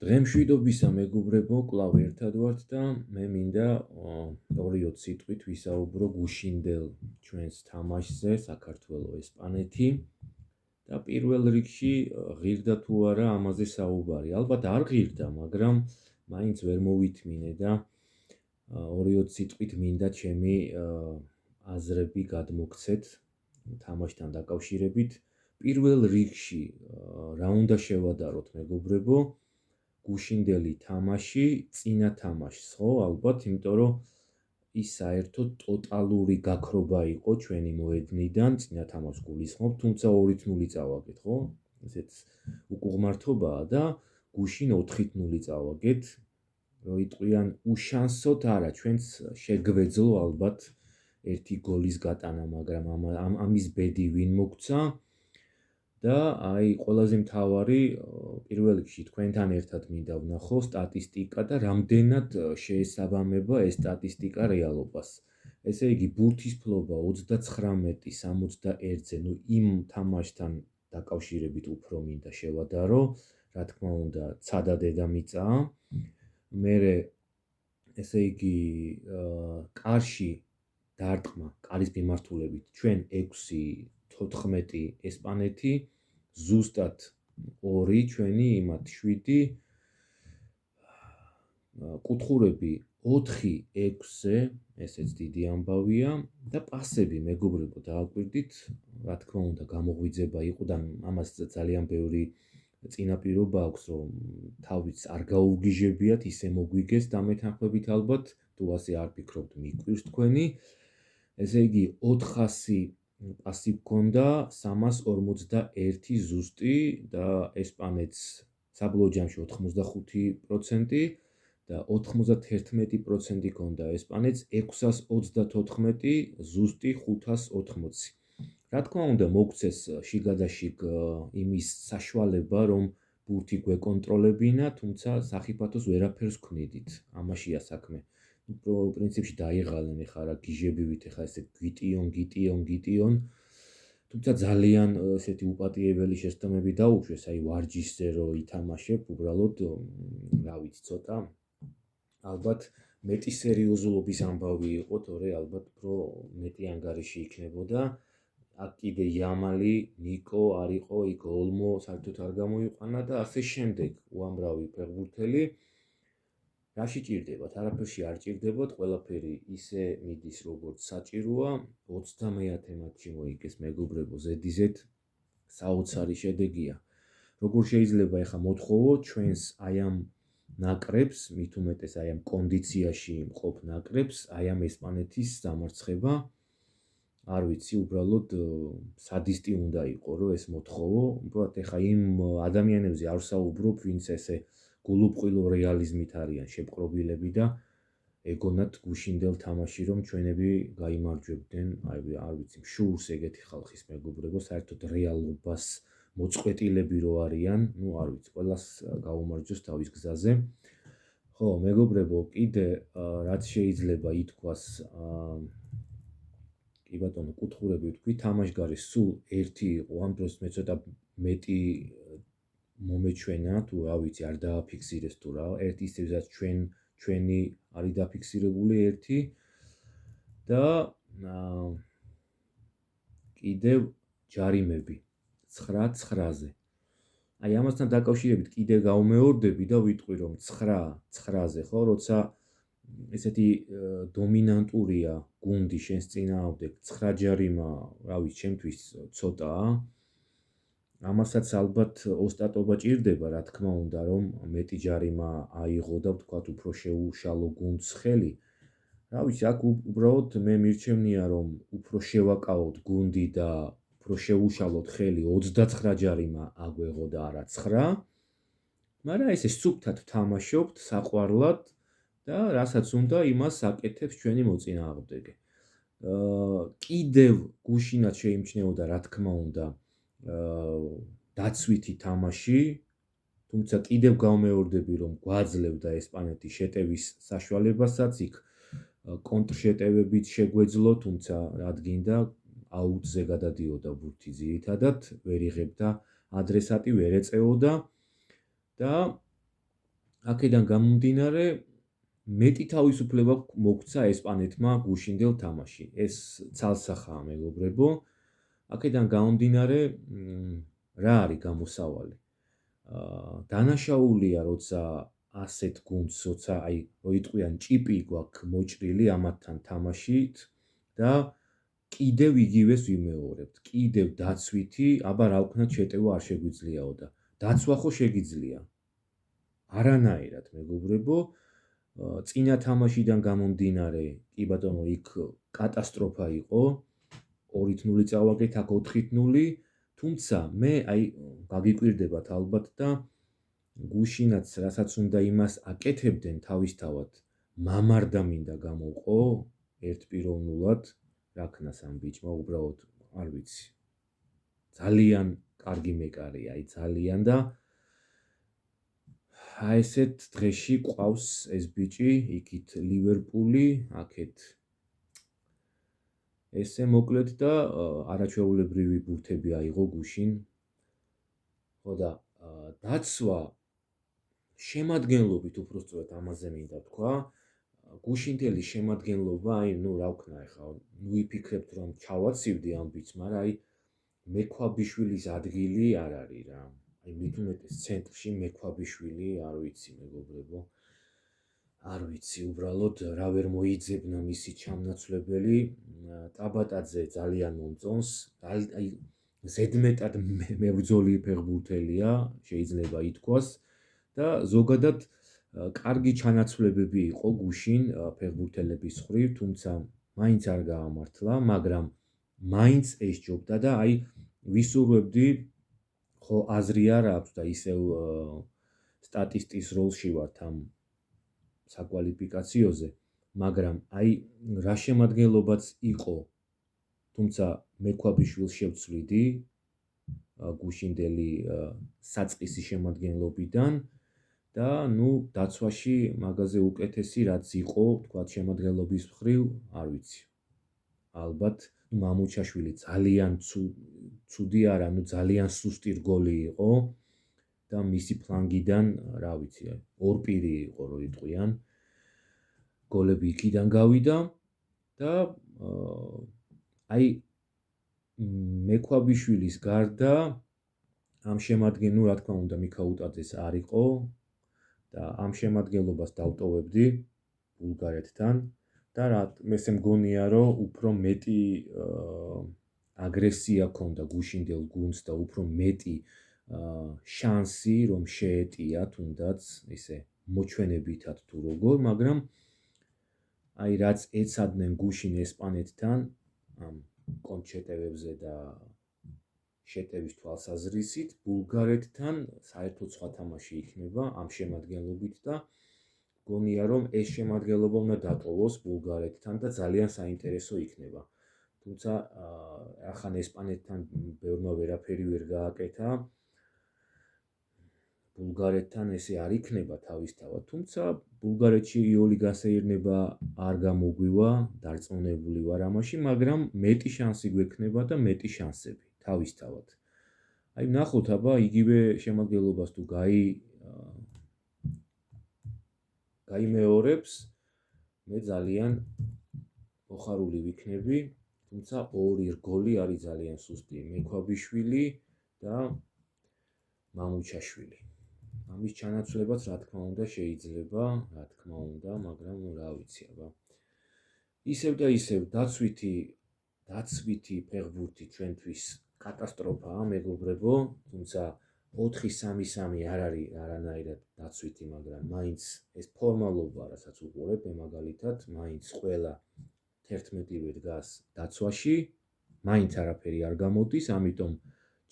დღემშვიდობისა მეგობრებო, კვლავ ერთად ვართ და მე მინდა 2-3 სიტყვით ვისაუბრო გუშინდელ ჩვენს თამაშზე საქართველო-ესპანეთი და პირველ რიგში ღირდა თუ არა ამაზე საუბარი. ალბათ არ ღირდა, მაგრამ მაინც ვერ მოვითმინე და 2-4 სიტყვით მინდა ჩემი აზრები გადმოგცეთ თამაშთან დაკავშირებით. პირველ რიგში რა უნდა შევადაროთ მეგობრებო? გუშინდელი თამაში წინა თამაშს, ხო, ალბათ, იმიტომ რომ ის საერთოდ ტოტალური გაქრობა იყო ჩვენი მოედნიდან, წინა თამაშს გულისხმობ, თუმცა 2-0 წავაგეთ, ხო? ესეც უკუღმართობაა და გუშინ 4-0 წავაგეთ. რო იტყვიან უშანსოდ არა, ჩვენც შეგვეძლო ალბათ ერთი გოლის გატანა, მაგრამ ამის ბედი ვინ მოგცა? და აი ყველაზე მთავარი პირველ რიგში თქვენთან ერთად მინდა ვნახო სტატისტიკა და რამდენად შეესაბამება ეს სტატისტიკა რეალობას. ესე იგი ბურთისფლობა 39-61-ზე, ნუ იმ თამაშთან დაკავშირებით უფრო მინდა შევადარო, რა თქმა უნდა, ცადა დედამიწაა. მერე ესე იგი კარში დარტყმა, კარის მიმართულებით ჩვენ 6-14 ესპანეთი, ზუსტად 2 ჩვენი იმათ 7 კუთხურები 4-6-ზე, ესეც დიდი ამბავია და პასები მეგობრებო დააკვირდით, რა თქმა უნდა გამოღვიძება იყო და ამას ძალიან ბევრი წინაპირობა აქვს, რომ თავის არ გაუგიჟებიათ, ისე მოგვიგეს დამეთანხმებით ალბათ, თუ ასე არ ფიქრობთ, მიკვირს თქვენი. ესე იგი 400 პასი გქონდა, 341 ზუსტი და ესპანეთს საბოლოო ჯამში 85% და 91% გქონდა ესპანეთს, 634 ზუსტი 580. რა თქმა უნდა, მოგცეს შიგადაშიგ იმის საშუალება, რომ ბურთი გვეკონტროლებინა, თუმცა სახიფათოს ვერაფერს ვქმნიდით. ამაშია საქმე. პრინციპში დაიღალენ ეხლა რა გიჟებივით, ეხლა ესე გიტიონ. თუმცა ძალიან ესეთი უპატიებელი შეცდომები დაუშვეს, აი ვარჯიშზე რო ითამაშებ, უბრალოდ რა ვიცი, ცოტა ალბათ მეტი სერიოზულობის ამბავი იყო, თორე ალბათ უფრო მეტი ანგარიში იქნებოდა. აქ კიდე იამალი, ნიკო არ იყო, იქ ოლმო საერთოდ არ გამოიყვანა და ასე შემდეგ, უამრავი ფეხბურთელი. რაში ჭირდებათ? არაფერში არ ჭირდებათ, ყველაფერი ისე მიდის, როგორც საჭიროა. 30-ე მატჩი მოიგეს მეგობრებო, ზედიზედ საოცარი შედეგია. როგორ შეიძლება ეხა მოთხოვო ჩვენს აი ამ ნაკრებს, მით უმეტეს აი ამ კონდიციაში მყოფ ნაკრებს, აი ამ ესპანეთის დამარცხება. არ ვიცი, უბრალოდ სადისტი უნდა იყო, რომ ეს მოთხოვო. უბრალოდ ეხა იმ ადამიანებზე არ ვსაუბრობ, ვინც ესე გულუბრყვილო რეალიზმით არიან შეპყრობილები და ეგონათ გუშინდელ თამაში, რომ ჩვენები გაიმარჯვებდნენ, აი არ ვიცი, შურს ეგეთი ხალხის მეგობრებო, საერთოდ რეალობას მოწყვეტილები რო არიან, ნუ არ ვიცი, ყველას გაუმარჯოს თავის გზაზე. ხო, მეგობრებო, კიდე რაც შეიძლება ითქვას, კი ბატონო, კუთხურები ვთქვი, თამაშგარი სულ ერთი იყო, ამ დროს მე ცოტა მეტი მომეჩვენა, თუ რა ვიცი, არ დააფიქსირეს თუ რა, ერთი ისევაც ჩვენი არის დაფიქსირებული ერთი და კიდევ ჯარიმები 9-9-ზე. აი ამასთან დაკავშირებით კიდე გავმეორდები და ვიტყვი, რომ 9-9-ზე, ხო, როცა ესეთი დომინანტურია გუნდი შენს წინააღმდეგ, 9 ჯარიმა, რა ვიცი, ჩემთვის ცოტაა. ამასაც ალბათ ოსტატობა ჭირდება, რა თქმა უნდა, რომ მეტი ჯარიმა აიღო და ვთქვათ, უფრო შეუშალო გუნდს ხელი. რა ვიცი, აქ უბრალოდ მე მირჩევნია, რომ უფრო შევაკავოთ გუნდი და უფრო შეუშალოთ ხელი, 29 ჯარიმა აგვეღო და არა 9. მაგრამ ესე სუფთად ვთამაშობთ, საყვარლად და რასაც უნდა, იმას აკეთებს ჩვენი მოწინააღმდეგე. კიდევ გუშინად შეიმჩნეოდა, რა თქმა უნდა, დაცვითი თამაში, თუმცა კიდევ გავმეორდები, რომ გვაძლევდა ესპანეთი შეტევის საშუალებასაც, იქ კონტრშეტევებით შეგვეძლო, თუმცა რადგინდა აუტზე გადადიოდა ბურთი ძირითადად, ვერ იღებდა ადრესატი, ვერ ეწეოდა და აქედან გამომდინარე მეტი თავისუფლება მოგცა ესპანეთმა გუშინდელ თამაში. ეს ცალსახაა მეგობრებო. აქედან გამომდინარე რა არის გამოსავალი? დანაშაულია, როცა ასეთ გუნდს, როცა აი როიტყვიან ჭიპი გვაქვს მოჭრილი ამათთან თამაშით და კიდევ იგივეს ვიმეორებთ. კიდევ დაცვითი, აბა რა ვქნათ შეტევა არ შეგვიძლიაო და დაცვა ხო შეგიძლია. არანაირად მეგობრებო, წინა თამაშიდან გამომდინარე, კი ბატონო, იქ კატასტროფა იყო. 2-0 წავაგეთ, აქ 4-0, თუმცა მე აი გაგიკვირდებათ ალბათ და გუშინაც რასაც უნდა იმას აკეთებდნენ თავისთავად, მამარდა მინდა გამოვყო 1-0-ად, რა ქნას ამ ბიჭმა, უბრალოდ არ ვიცი. ძალიან კარგი მეკარია, აი ძალიან და აი ესეთ დღეში ყავს ეს ბიჭი, იქით ლივერპული, აქეთ ესე მოკლედ და არაჩვეულებრივი ბურთები აიღო გუშინ. ხო და დაცვა შემადგენლობით უბრალოდ ამაზე მინდა თქვა. გუშინდელი შემადგენლობა, აი ნუ რა ვქნა ახლა, ნუ ვიფიქრებთ რომ ჩავაცივდი ამ ბიჭს, მაგრამ აი მექვაბიშვილის ადგილი არ არის რა. აი მით უმეტეს ცენტრში მექვაბიშვილი, არ ვიცი მეგობრებო. არ ვიცი, უბრალოდ რა ვერ მოიძებნა მისი ჩამნაცვლებელი. ტაბატაძე ძალიან მომწონს, აი ზედმეტად მებრძოლი ფეხბურთელია, შეიძლება ითქვას და ზოგადად კარგი ჩანაცვლებები იყო გუშინ ფეხბურთელების მხრივ, თუმცა მაინც არ გაამართლა, მაგრამ მაინც ესჯობდა და აი ვისურვებდი, ხო აზრი არ აქვს და ისევ სტატისტის როლში ვართ ამ საკვალიფიკაციოზე, მაგრამ აი რა შემადგენლობაც იყო, თუმცა მექვაბიშვილს შევცვლიდი გუშინდელი საწყისი შემადგენლობიდან და ნუ დაცვაში მაგაზე უკეთესი რაც იყო, თქვათ შემადგენლობის მხრივ, არ ვიცი. ალბათ მამუჩაშვილი ძალიან ცუდი არა, ნუ ძალიან სუსტი რგოლი იყო და მისი ფლანგიდან, რა ვიცი, ორპირი იყო რო იტყვიან. გოლები იქიდან გავიდა და აი მექვაბიშვილის გარდა ამ შემადგენლ, რა თქმა უნდა, მიქაუტაძეს არ იყო და ამ შემადგენლობას დავტოვებდი ბულგარეთთან და რა მესე მგონია, რომ უფრო მეტი აგრესია ქონდა გუშინდელ გუნდს და უფრო მეტი შანსი, რომ შეეტია თუნდაც ისე მოჩვენებითად თუ როგორ, მაგრამ აი რაც ეცადნენ გუშინ ესპანეთთან ამ კონჩეტევებზე და შეტევის თვალსაზრისით, ბულგარეთთან საერთოდ სხვა თამაში იქნება ამ შემადგენლობით და გონია რომ ეს შემადგენლობა უნდა დატოვოს ბულგარეთთან და ძალიან საინტერესო იქნება. თუმცა ახან ესპანეთთან ბევრმა ვერაფერი ვერ გააკეთა. ბულგარეთთან ესე არ იქნება თავისთავად, თუმცა ბულგარეთში იოლი გასეირნება არ გამოგვივა, დარწმუნებული ვარ ამაში, მაგრამ მეტი შანსი გვექნება და მეტი შანსები თავისთავად. აი ნახოთ, აბა იგივე შემადგენლობას თუ გაიმეორებს, მე ძალიან მოხარული ვიქნები, თუმცა ორი რგოლი არის ძალიან სუსტი, მექვაბიშვილი და მამუჩაშვილი. ამის ჩანაცვლებაც რა თქმა უნდა შეიძლება, რა თქმა უნდა, მაგრამ რა ვიცი, აბა. ისევ და ისევ დაცვითი ფეხბურთი ჩვენთვის კატასტროფაა, მეგობრებო, თუმცა 4-3-3 არ არის არანაირად დაცვითი, მაგრამ მაინც ეს ფორმალობა, რასაც უყურებ, მაგალითად, მაინც ყველა 11-ვე დგას დაცვაში, მაინც არაფერი არ გამოდის, ამიტომ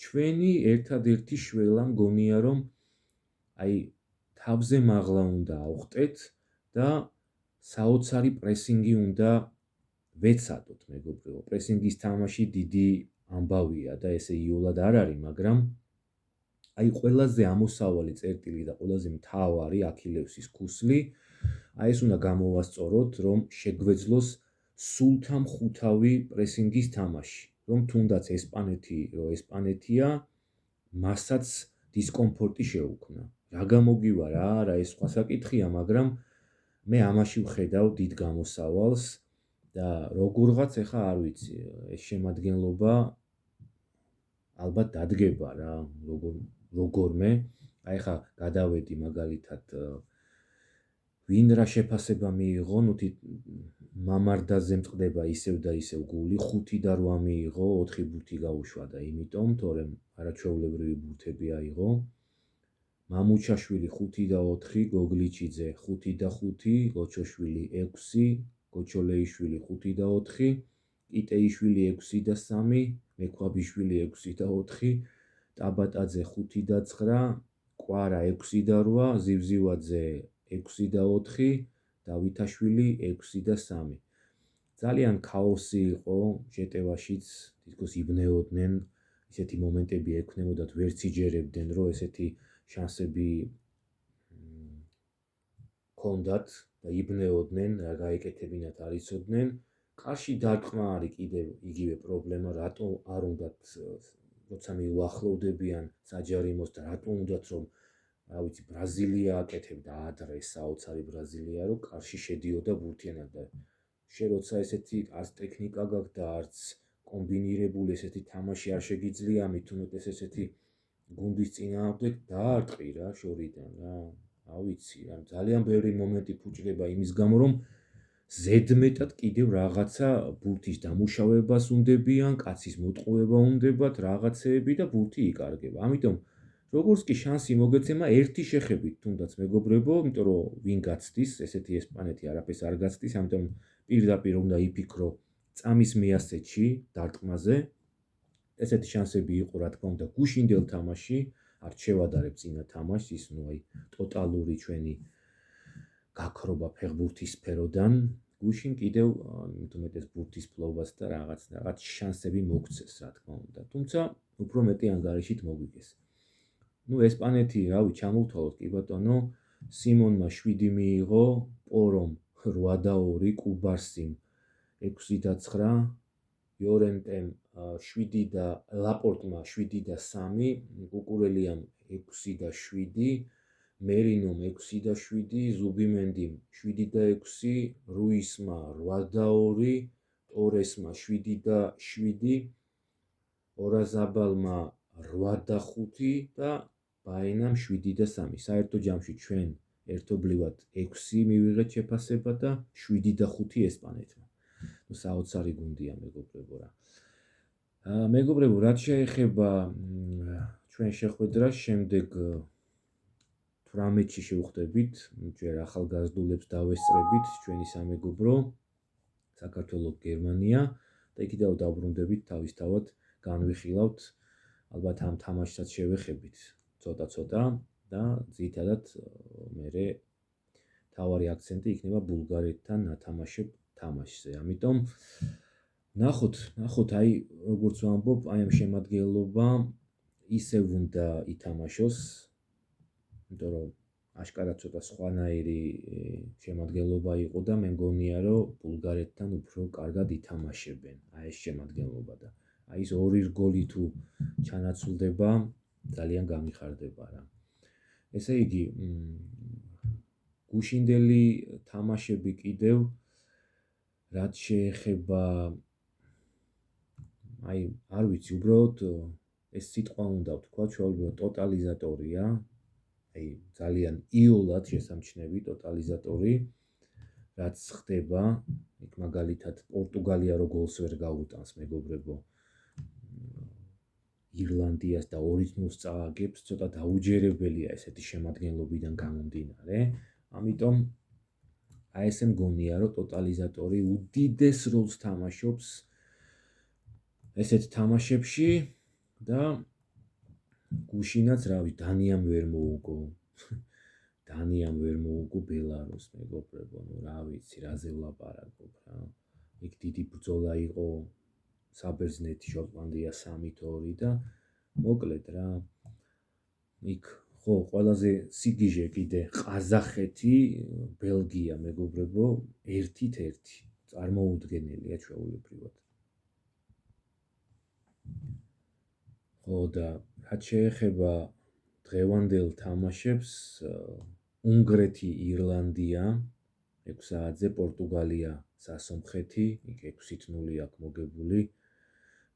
ჩვენი ერთადერთი შველა მგონია, რომ აი თავზე მაღლა უნდა ავხტეთ და საოცარი პრესინგი უნდა ვეცადოთ, მეგობრებო. პრესინგის თამაში დიდი ამბავია და ესე იოლად არ არის, მაგრამ აი ყველაზე ამოსავალი წერტილი და ყველაზე მთავარი აქილევსის ქუსლი, აი ეს უნდა გამოვასწოროთ, რომ შეგვეძლოს სულთამხუთავი პრესინგის თამაში, რომ თუნდაც ესპანეთია, მასაც დისკომფორტი შეუქმნა. რა გამოგივა რა არა ეს სხვა საკითხია, მაგრამ მე ამაში ვხედავ დიდ გამოსავალს და როგორღაც ეხა არ ვიცი, ეს შემადგენლობა ალბათ დადგება რა, როგორმე, აი ეხა გადავედი მაგალითად ვინ რა შეფასება მიიღო, ნუ მამარდაზე მწყდება ისევ და ისევ გული, 5 და 8 მიიღო, 4 ბურთი გაუშვა და იმიტომ, თორემ არაჩვეულებრივი ბურთები აიღო. მამუჩაშვილი 5 და 4, გოგლიჩიძე 5 და 5, ლოჩოშვილი 6, გოჩოლეიშვილი 5 და 4, კიტეიშვილი 6 და 3, მექვაბიშვილი 6 და 4, ტაბატაძე 5 და 9, კვარა 6 და 8, ზივზივაძე 6 და 4, დავითაშვილი 6 და 3. ძალიან ქაოსი იყო შეტევაშიც, თითქოს იბნეოდნენ, ისეთი მომენტები ექნებოდათ, ვერც იჯერებდნენ, რომ ესეთი შანსები ჰქონდათ და იბნეოდნენ, რა გაეკეთებინათ არ იცოდნენ. კარში დარტყმა არის კიდევ იგივე პრობლემა, რატო არ უნდათ, როცა მიუახლოვდებიან საჯარიმოს და რატო უნდათ რომ რა ვიცი, ბრაზილია აკეთებდა ადრე საოცარი ბრაზილია, რომ კარში შედიოდა ბურთიანად და შე როცა ესეთი არც ტექნიკა გაქვს და არც კომბინირებული ესეთი თამაში არ შეგიძლია, ამით უმეტეს ესეთი გუნდის წინააღმდეგ დაარტყი რა შორიდან რა. რა ვიცი, რა ძალიან ბევრი მომენტი ფუჭდება იმის გამო, რომ ზედმეტად კიდევ რაღაცა ბურთის დამუშავებას უნდებიან, კაცის მოტყუება უნდებათ, რაღაცეები და ბურთი იკარგება. ამიტომ როგორც კი შანსი მოგეცემა ერთი შეხებით, თუნდაც მეგობრებო, იმიტომ რომ ვინ გაცდის, ესეთი ესპანეთი არაფერს არ გაცდის, ამიტომ პირდაპირ უნდა იფიქრო წამის მეასეთში დარტყმაზე. ესეთი შანსები იყო, რა თქმა უნდა, გუშინდელ თამაში, არ შევადარებ წინა თამაშს, ის ნუ აი ტოტალური ჩვენი გაქრობა ფეხბურთის სფეროდან. გუშინ კიდევ უმეტეს ბურთის ფლობას და რაღაც შანსები მოგცეს, რა თქმა უნდა. თუმცა უფრო მეტი ანგარიშით მოგვიგეს. ნუ ესპანეთი, რავი, ჩამოვთვალოთ კი ბატონო, სიმონმა 7 მიიღო, პორომ 8 და 2, კუბარსიმ 6 და 9, იორენტემ 7 და ლაპორტმა 7 და 3, კუკურელიამ 6 და 7, მერინომ 6 და 7, ზუბიმენდიმ 7 და 6, რუისმა 8 და 2, ტორესმა 7 და 7, ორაზაბალმა 8 და 5 და ბაენამ 7 და 3. საერთო ჯამში ჩვენ ერთობლივად 6 მივიღეთ შეფასება და 7 და 5 ესპანეთმა. ნუ საოცარი გუნდია მეგობრებო რა. მეგობრებო, რაც შეეხება ჩვენ შეხვედრას, შემდეგ 18-ში შევხვდებით, ჯერ ახალგაზრდულებს დავესწრებით ჩვენი სამეგობრო საქართველოს გერმანია და იქიდან დავბრუნდებით თავისთავად განვიხილავთ, ალბათ ამ თამაშსაც შევეხებით ცოტა და ძირითადად მერე თავარი აქცენტი იქნება ბულგარეთთან ნათამაშებ თამაშზე. ამიტომ ნახოთ, აი როგორც ვამბობ, აი ამ შემადგენლობა ისევ უნდა ითამაშოს, იმიტომ რომ აშკარად ცოტა სხვანაირი შემადგენლობა იყო და მე მგონია, რომ ბულგარეთთან უფრო კარგად ითამაშებენ აი ეს შემადგენლობა და აი ეს 2 გოლი თუ ჩანაცვლდება, ძალიან გამიხარდება რა. ესე იგი, გუშინდელი თამაშები კიდევ რაც შეეხება აი არ ვიცი, უბრალოდ ეს სიტყვა უნდა ვთქვა, ჩვეულებრივ ტოტალიზატორია, აი ძალიან იოლად შესამჩნევი ტოტალიზატორი, რაც ხდება, იქ მაგალითად პორტუგალია რო გოლს ვერ გაუტანს მეგობრებო, ირლანდიას და 2-0 წააგებს, ცოტა დაუჯერებელია ესეთი შემადგენლობიდან გამომდინარე. ამიტომ აი ესე მგონია, რომ ტოტალიზატორი უდიდეს როლს თამაშობს ესეთ თამაშებში და გუშინაც რავი, დანიამ ვერ მოუგო ბელარუსს მეგობრებო, ნუ რა ვიცი, რაზე ვლაპარაკობ რა. იქ დიდი ბრძოლა იყო საბერძნეთი შოტლანდია 3-2 და მოკლედ რა. იქ ხო, ყველაზე სიგიჟე კიდე ყაზახეთი, ბელგია მეგობრებო, 1-1. წარმოუდგენელია ჩვეულებრივად. ხო და რაც შეეხება დღევანდელ თამაშებს უნგრეთი, ირლანდია 6 საათზე, პორტუგალია, სასომხეთი, იქ 6-0 აქვს მოგებული.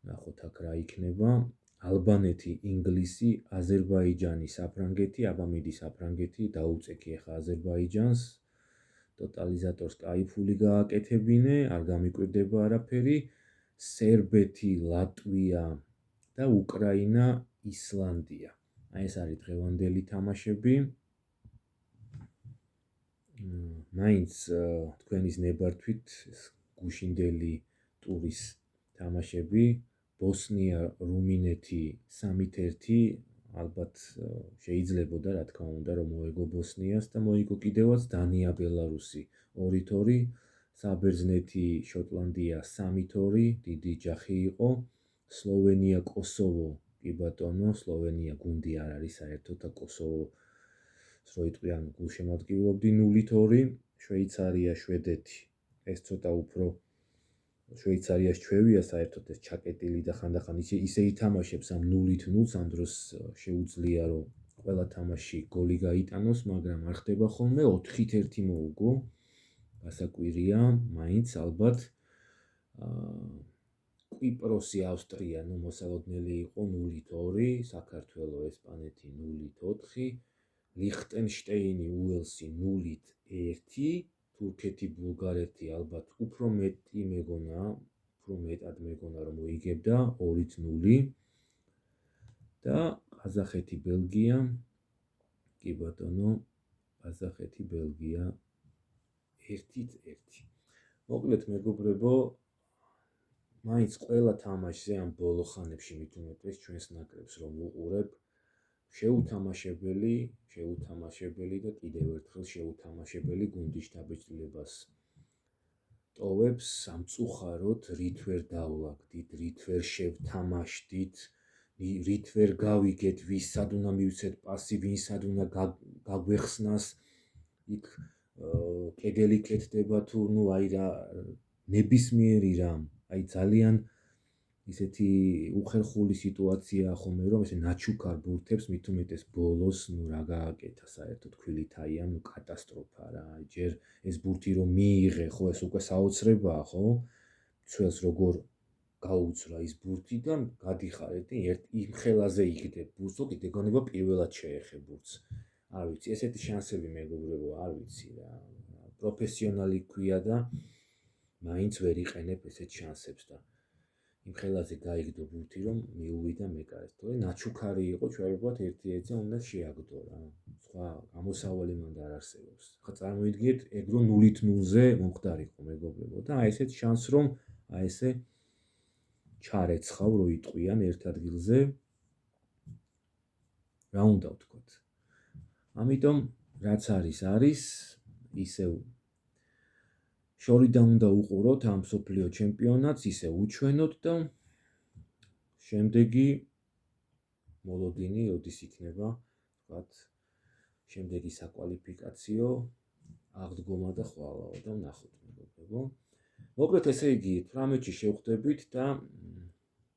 ნახოთ აქ რა იქნება. ალბანეთი, ინგლისი, აზერბაიჯანი, საფრანგეთი, აბა მიდი საფრანგეთი, დაუწექი ახლა აზერბაიჯანს. ტოტალიზატორს კაიფული გააკეთებინე, არ გამიკვირდება არაფერი. სერბეთი, ლატვია და უკრაინა, ისლანდია. ეს არის დღევანდელი თამაშები. მაინც თქვენის ნებართვით გუშინდელი ტურის თამაშები. ბოსნია, რუმინეთი 3-1, ალბათ შეიძლებოდა რა თქმა უნდა რომ მოეგო ბოსნიას და მოიგო კიდევაც დანია, ბელარუსი 2-2, საბერძნეთი, შოტლანდია 3-2, დიდი ჯახი იყო. სლოვენია, კოსოვო, კი ბატონო, სლოვენია გუნდი არ არის საერთოდ და კოსოვოს რო იტყვიან გულშემატკივრობდი 0-2, შვეიცარია, შვედეთი. ეს ცოტა უფრო შვეიცარიას ჩვევია საერთოდ ეს ჩაკეტილი და ხანდახან ისე ითამაშებს ამ 0-0-ს, ამ დროს შეუძლია რომ ყველა თამაში გოლი გაიტანოს, მაგრამ არ ხდება ხოლმე 4-1 მოუგო. გასაკვირია, მაინც ალბათ კვიპროსი, ავსტრია, მოსალოდნელი იყო 0-2, საქართველო, ესპანეთი 0-4, ლიხტენშტეინი, უელსი 0-1, თურქეთი, ბულგარეთი ალბათ უფრო მეტი მეგონა, უფრო მეტად მეგონა რომ მოიგებდა 2-0 და ყაზახეთი, ბელგია, კი ბატონო, ყაზახეთი, ბელგია 1-1. მოკლედ მეგობრებო, მაინც ყველა თამაშზე ამ ბოლო ხანებში მით უმეტეს ჩვენს ნაკრებს რომ ვუყურებ, შეუთამაშებელი და კიდევ ერთხელ შეუთამაშებელი გუნდის შთაბეჭდილებას ტოვებს, სამწუხაროდ რით ვერ დავლაგდით, რით ვერ შევთამაშდით, რით ვერ გავიგეთ, ვის სად უნდა მივცეთ პასი, ვინ სად უნდა გაგვეხსნას, იქ კედელი კეთდება თუ აი რა ნებისმიერი რამ, აი ძალიან ისეთი უხერხული სიტუაციაა ხოლმე რომ ესე ნაჩუქარ ბურთებს მით უმეტეს ბოლოს რა გააკეთა საერთოდ ქვილითაია, კატასტროფა რა. ჯერ ეს ბურთი რომ მიიღე, ხო ეს უკვე საოცრებაა, ხო? ცველს როგორ გაუძრა ის ბურთი და გადიხარეთ იმ ხელაზე იგდებ ბურთს, კიდე გონება პირველად შეეხე ბურთს. არ ვიცი, ესეთი შანსები მეგობრებო, არ ვიცი რა. პროფესიონალი ქვია და მაინც ვერ იყენებ ესეთ შანსებს და იმ ხელაზე გაიგდო ბურთი რომ მიუვიდა მეკარეს. თორე ნაჩუქარი იყო, ჩვეულებრივად 1-1-ზე უნდა შეაგდო რა. სხვა გამოსავალი მანდ არ არსებობს. ხა წარმოიდგინეთ, ეგ რომ 0-0-ზე მომხდარიყო მეგობრებო და აი ესეთ შანს რომ აი ესე ჩარეცხავ რო იტყვიან ერთ ადგილზე. რა უნდა ვთქვათ? ამიტომ რაც არის, ისევ შორიდან უნდა უყუროთ ამ მსოფლიო ჩემპიონატს, ისე უჩვენოთ და შემდეგი მოლოდინი როდის იქნება, ვთქვათ, შემდეგი საკვალიფიკაციო აღდგომა და ხვალაო და ვნახოთ მეგობრებო. მოკლედ ესე იგი 18-ში შევხვდებით და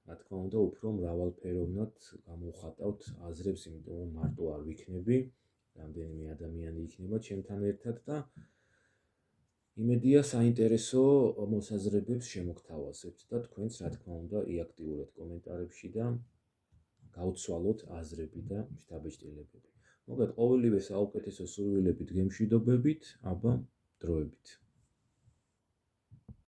რა თქმა უნდა უფრო მრავალფეროვნად გამოვხატავთ აზრებს, იმიტომ რომ მარტო არ ვიქნები, რამდენიმე ადამიანი იქნება ჩემთან ერთად და იმედია საინტერესო მოსაზრებებს შემოგთავაზებთ და თქვენც რა თქმა უნდა იაქტიურეთ კომენტარებში და გავცვალოთ აზრები და შთაბეჭდილებები. მოკლედ ყოველივე საუკეთესო სურვილებით გემშვიდობებით, აბა დროებით.